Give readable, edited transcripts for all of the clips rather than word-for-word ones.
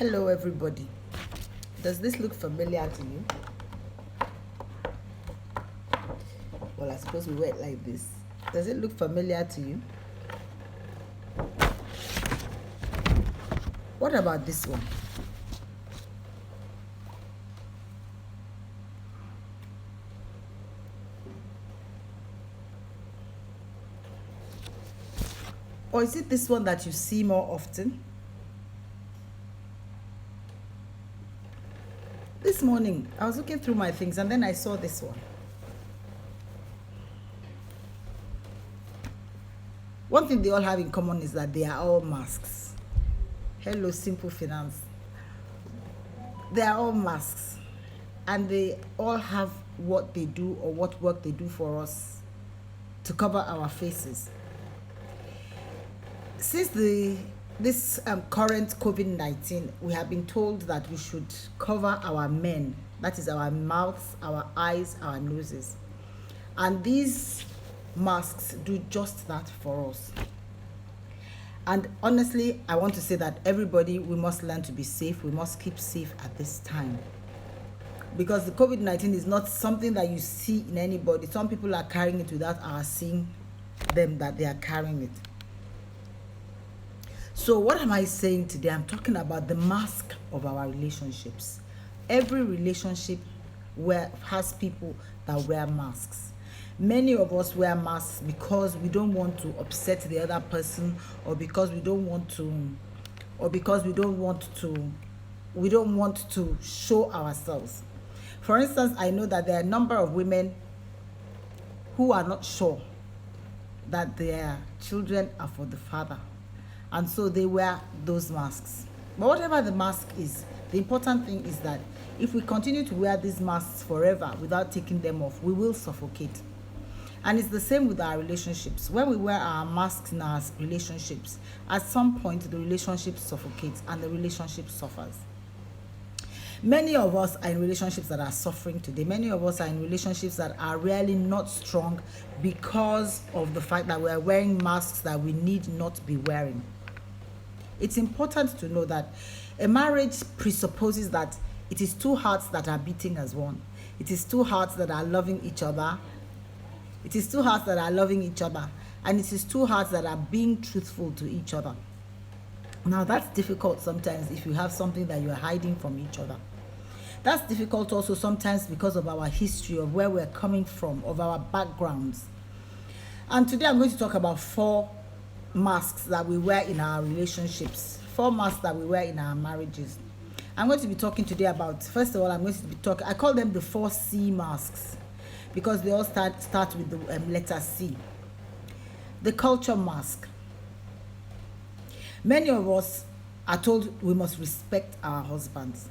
Hello everybody. Does this look familiar to you? Well, I suppose we wear it like this. Does it look familiar to you? What about this one? Or is it this one that you see more often? This morning, I was looking through my things and then I saw this one. One thing they all have in common is that they are all masks. Hello, Simple Finance. They are all masks. And they all have what they do or what work they do for us to cover our faces. Since this current COVID-19, we have been told that we should cover our men, that is our mouths, our eyes, our noses. And these masks do just that for us. And honestly, I want to say that everybody, we must learn to be safe. We must keep safe at this time. Because the COVID-19 is not something that you see in anybody. Some people are carrying it without our seeing them that they are carrying it. So what am I saying today? I'm talking about the mask of our relationships. Every relationship has people that wear masks. Many of us wear masks because we don't want to upset the other person, or because we don't want to show ourselves. For instance, I know that there are a number of women who are not sure that their children are for the father. And so they wear those masks. But whatever the mask is, the important thing is that if we continue to wear these masks forever without taking them off, we will suffocate. And it's the same with our relationships. When we wear our masks in our relationships, at some point the relationship suffocates and the relationship suffers. Many of us are in relationships that are suffering today. Many of us are in relationships that are really not strong because of the fact that we are wearing masks that we need not be wearing. It's important to know that a marriage presupposes that it is two hearts that are beating as one. It is two hearts that are loving each other. It is two hearts that are loving each other. And it is two hearts that are being truthful to each other. Now, that's difficult sometimes if you have something that you are hiding from each other. That's difficult also sometimes because of our history, of where we're coming from, of our backgrounds. And today I'm going to talk about 4 masks that we wear in our relationships, 4 masks that we wear in our marriages. I'm going to be talking today about, first of all, I'm going to be talking, I call them the 4 C masks because they all start with the letter C. The culture mask. Many of us are told we must respect our husbands.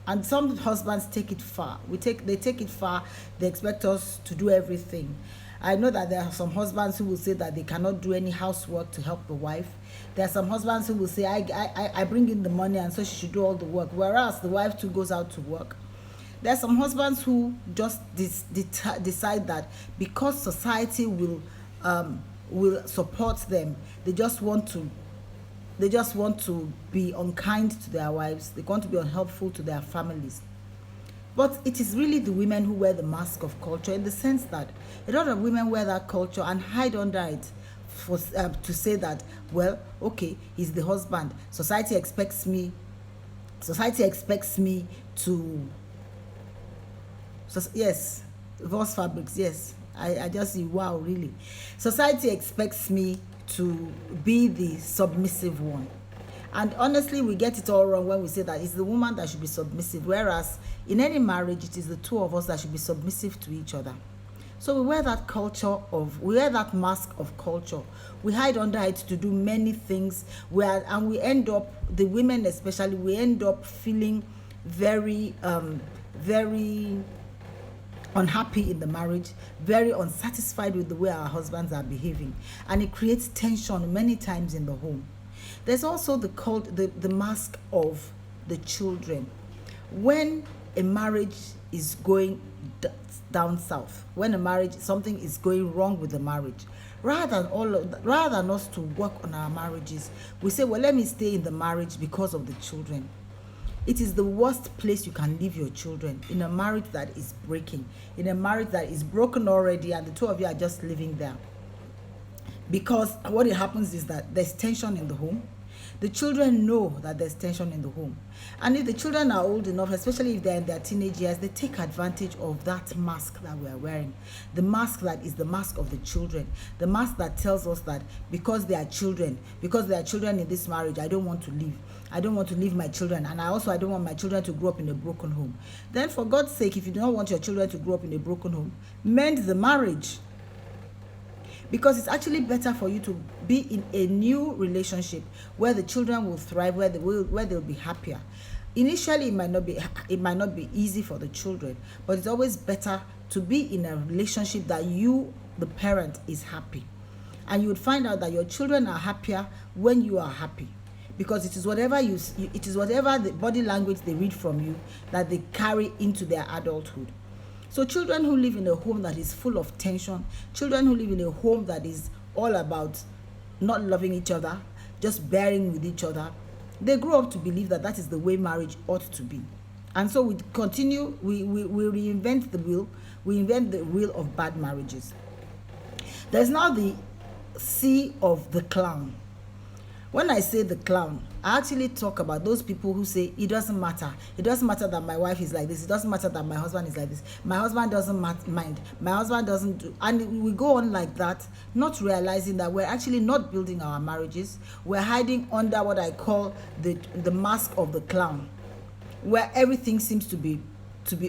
And some husbands take it far. They take it far. They expect us to do everything. I know that there are some husbands who will say that they cannot do any housework to help the wife. There are some husbands who will say, I bring in the money and so she should do all the work, whereas the wife too goes out to work. There are some husbands who just decide that because society will support them, they just want to be unkind to their wives. They want to be unhelpful to their families. But it is really the women who wear the mask of culture, in the sense that a lot of women wear that culture and hide under it to say that, well, okay, he's the husband. Society expects me to, yes, Voss Fabrics, yes. I just see, wow, really. Society expects me to be the submissive one. And honestly, we get it all wrong when we say that it's the woman that should be submissive, whereas in any marriage, it is the two of us that should be submissive to each other. So we wear that mask of culture. We hide under it to do many things, and we end up, the women especially, we end up feeling very unhappy in the marriage, very unsatisfied with the way our husbands are behaving, and it creates tension many times in the home. There's also the mask of the children. When a marriage is going down south, when something is going wrong with the marriage, rather than us to work on our marriages, we say, well, let me stay in the marriage because of the children. It is the worst place you can leave your children, in a marriage that is breaking, in a marriage that is broken already, and the two of you are just living there. Because what it happens is that there's tension in the home. The children know that there's tension in the home. And if the children are old enough, especially if they're in their teenage years, they take advantage of that mask that we are wearing. The mask that is the mask of the children. The mask that tells us that because they are children in this marriage, I don't want to leave. I don't want to leave my children. And I don't want my children to grow up in a broken home. Then for God's sake, if you do not want your children to grow up in a broken home, mend the marriage. Because it's actually better for you to be in a new relationship where the children will thrive, where they'll be happier. Initially, it might not be easy for the children, but it's always better to be in a relationship that you, the parent, is happy. And you would find out that your children are happier when you are happy, because it is whatever the body language they read from you that they carry into their adulthood. So children who live in a home that is full of tension, children who live in a home that is all about not loving each other, just bearing with each other, they grow up to believe that that is the way marriage ought to be. And so we reinvent the wheel. We invent the wheel of bad marriages. There's now the C of the clown. When I say the clown, I actually talk about those people who say, it doesn't matter. It doesn't matter that my wife is like this. It doesn't matter that my husband is like this. My husband doesn't mind. My husband doesn't do. And we go on like that, not realizing that we're actually not building our marriages. We're hiding under what I call the mask of the clown, where everything seems to be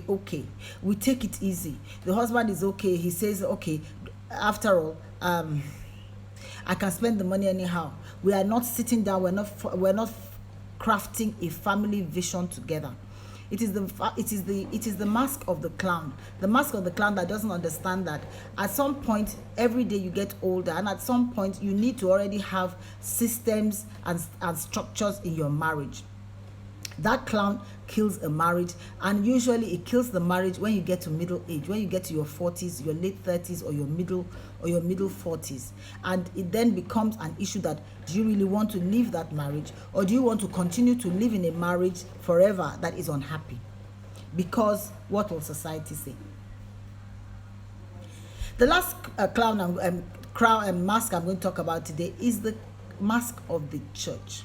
okay. We take it easy. The husband is okay. He says, okay, after all, I can spend the money anyhow. We are not sitting down. We're not crafting a family vision together. It is the mask of the clown. The mask of the clown that doesn't understand that at some point every day you get older, and at some point you need to already have systems and structures in your marriage. That clown kills a marriage, and usually it kills the marriage when you get to middle age, when you get to your 40s, your late 30s, or your middle 40s. And it then becomes an issue that, do you really want to leave that marriage, or do you want to continue to live in a marriage forever that is unhappy? Because what will society say? The last crown and mask I'm going to talk about today is the mask of the church.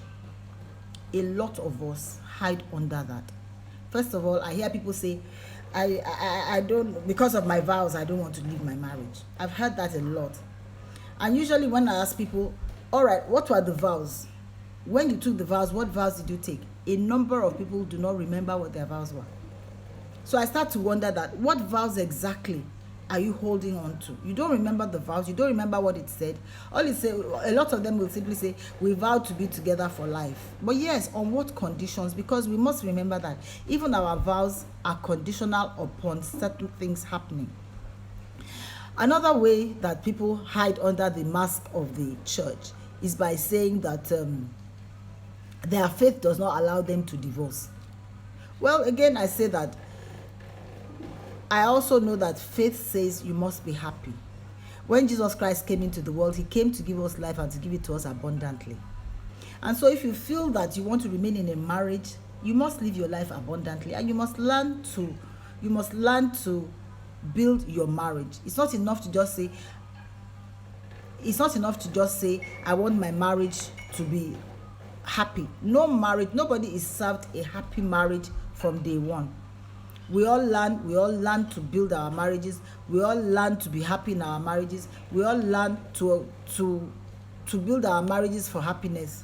A lot of us hide under that. First of all, I hear people say, I don't, because of my vows, I don't want to leave my marriage. I've heard that a lot. And usually when I ask people, all right, what were the vows? When you took the vows, what vows did you take? A number of people do not remember what their vows were. So I start to wonder that, what vows exactly are you holding on to? You don't remember the vows. You don't remember what it said. All it say, a lot of them will simply say, we vowed to be together for life. But yes, on what conditions? Because we must remember that even our vows are conditional upon certain things happening. Another way that people hide under the mask of the church is by saying that their faith does not allow them to divorce. Well, again, I say that I also know that faith says you must be happy. When Jesus Christ came into the world, he came to give us life and to give it to us abundantly. And so if you feel that you want to remain in a marriage, you must live your life abundantly, and you must learn to build your marriage. It's not enough to just say I want my marriage to be happy. Nobody is served a happy marriage from day one. We all learn to build our marriages. We all learn to be happy in our marriages. We all learn to build our marriages for happiness.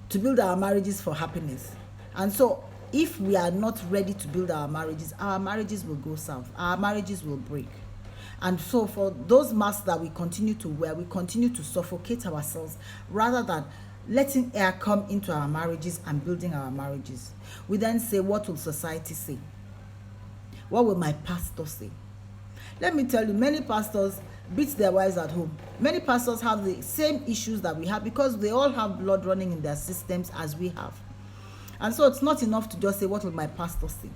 To build our marriages for happiness. And so if we are not ready to build our marriages will go south. Our marriages will break. And so for those masks that we continue to wear, we continue to suffocate ourselves rather than letting air come into our marriages and building our marriages. We then say, what will society say? What will my pastor say? Let me tell you, many pastors beat their wives at home. Many pastors have the same issues that we have because they all have blood running in their systems as we have. And so it's not enough to just say, what will my pastor say?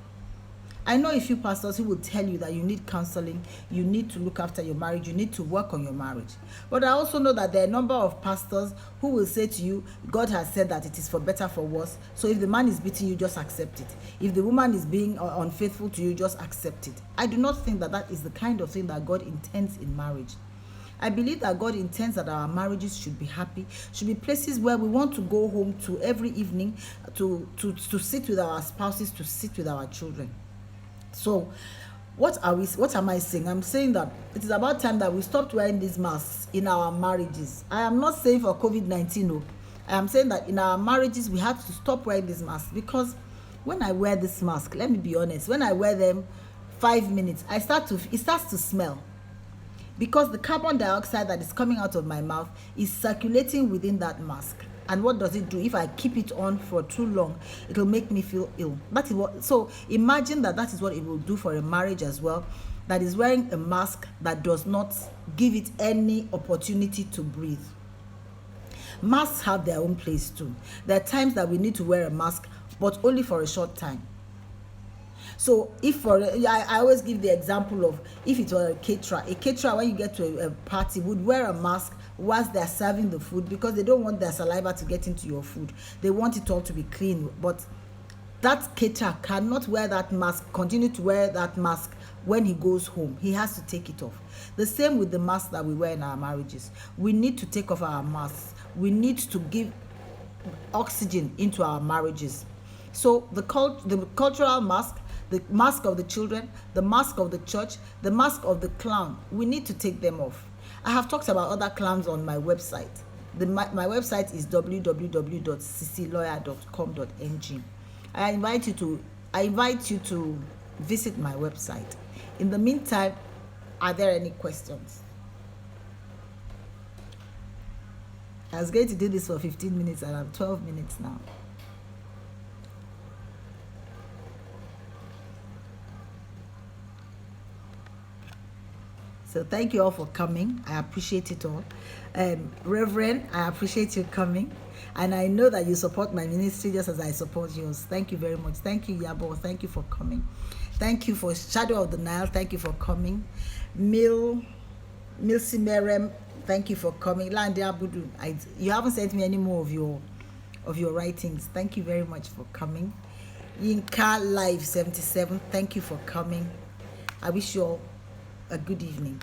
I know a few pastors who will tell you that you need counseling, you need to look after your marriage, you need to work on your marriage. But I also know that there are a number of pastors who will say to you, God has said that it is for better, for worse. So if the man is beating you, just accept it. If the woman is being unfaithful to you, just accept it. I do not think that that is the kind of thing that God intends in marriage. I believe that God intends that our marriages should be happy, should be places where we want to go home to every evening to sit with our spouses, to sit with our children. So what am I saying? I'm saying that it is about time that we stopped wearing these masks in our marriages. I am not saying for COVID-19, no. I am saying that in our marriages we have to stop wearing these masks, because when I wear this mask, let me be honest, when I wear them 5 minutes, it starts to smell. Because the carbon dioxide that is coming out of my mouth is circulating within that mask. And what does it do? If I keep it on for too long, it will make me feel ill. That is what. So imagine that is what it will do for a marriage as well, that is wearing a mask that does not give it any opportunity to breathe. Masks have their own place too. There are times that we need to wear a mask, but only for a short time. So I always give the example of, if it were a caterer when you get to a party would wear a mask whilst they're serving the food, because they don't want their saliva to get into your food. They want it all to be clean. But that caterer cannot wear that mask, continue to wear that mask when he goes home. He has to take it off. The same with the mask that we wear in our marriages. We need to take off our masks. We need to give oxygen into our marriages. So the cultural mask, the mask of the children, the mask of the church, the mask of the clown, we need to take them off. I have talked about other clowns on my website. My website is www.cclawyer.com.ng. I invite you to visit my website. In the meantime, are there any questions? I was going to do this for 15 minutes and I'm 12 minutes now. So thank you all for coming. I appreciate it all. Reverend, I appreciate you coming. And I know that you support my ministry just as I support yours. Thank you very much. Thank you, Yabo. Thank you for coming. Thank you for Shadow of the Nile. Thank you for coming. Milsimerem, thank you for coming. Lande Abudu, you haven't sent me any more of your writings. Thank you very much for coming. Yinka Live 77, thank you for coming. I wish you all a good evening.